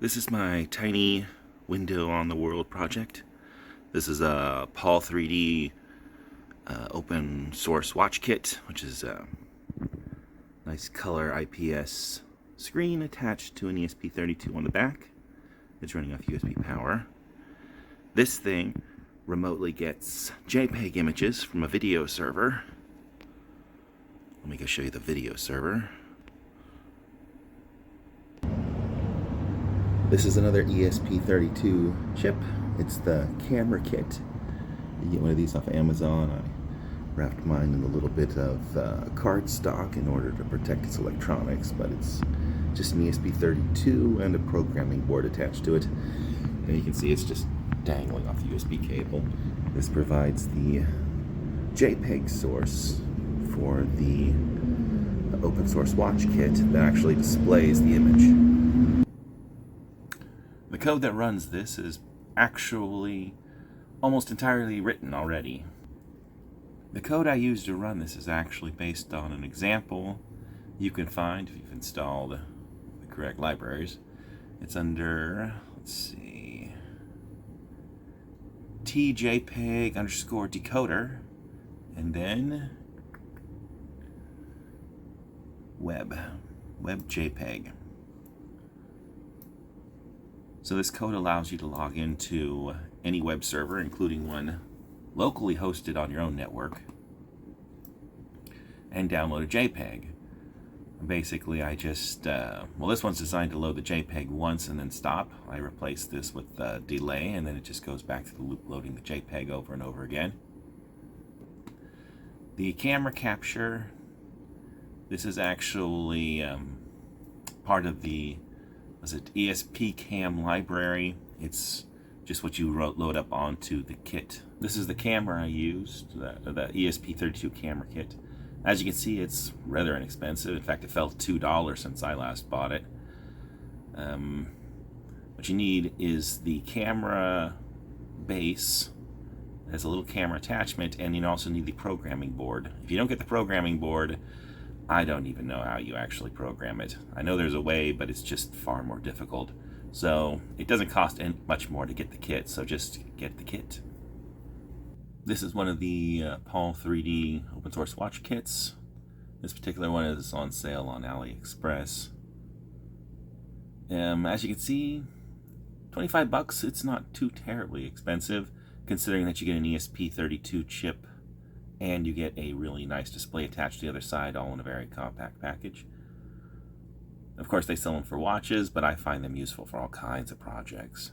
This is my tiny window on the world project. This is a PAL 3D open source watch kit, which is a nice color IPS screen attached to an ESP32 on the back. It's running off USB power. This thing remotely gets JPEG images from a video server. Let me go show you the video server. This is another ESP32 chip. It's the camera kit. You get one of these off Amazon. I wrapped mine in a little bit of cardstock in order to protect its electronics, but it's just an ESP32 and a programming board attached to it. And you can see it's just dangling off the USB cable. This provides the JPEG source for the open source watch kit that actually displays the image. The code that runs this is actually almost entirely written already. The code I use to run this is actually based on an example you can find if you've installed the correct libraries. It's under, let's see, TJPEG underscore decoder, and then web JPEG. So this code allows you to log into any web server, including one locally hosted on your own network, and download a JPEG. Basically, I just, well, this one's designed to load the JPEG once and then stop. I replace this with delay, and then it just goes back to the loop loading the JPEG over and over again. The camera capture, this is actually part of the ESP Cam library. It's just what you load up onto the kit. This is the camera I used, the ESP32 camera kit. As you can see, it's rather inexpensive. In fact, it fell $2 since I last bought it. What you need is the camera base. It has a little camera attachment, and you also need the programming board. If you don't get the programming board, I don't even know how you actually program it. I know there's a way, but it's just far more difficult. So it doesn't cost much more to get the kit, so just get the kit. This is one of the PAL 3D open source watch kits. This particular one is on sale on AliExpress. As you can see, 25 bucks, it's not too terribly expensive, considering that you get an ESP32 chip and you get a really nice display attached to the other side, all in a very compact package. Of course, they sell them for watches, but I find them useful for all kinds of projects.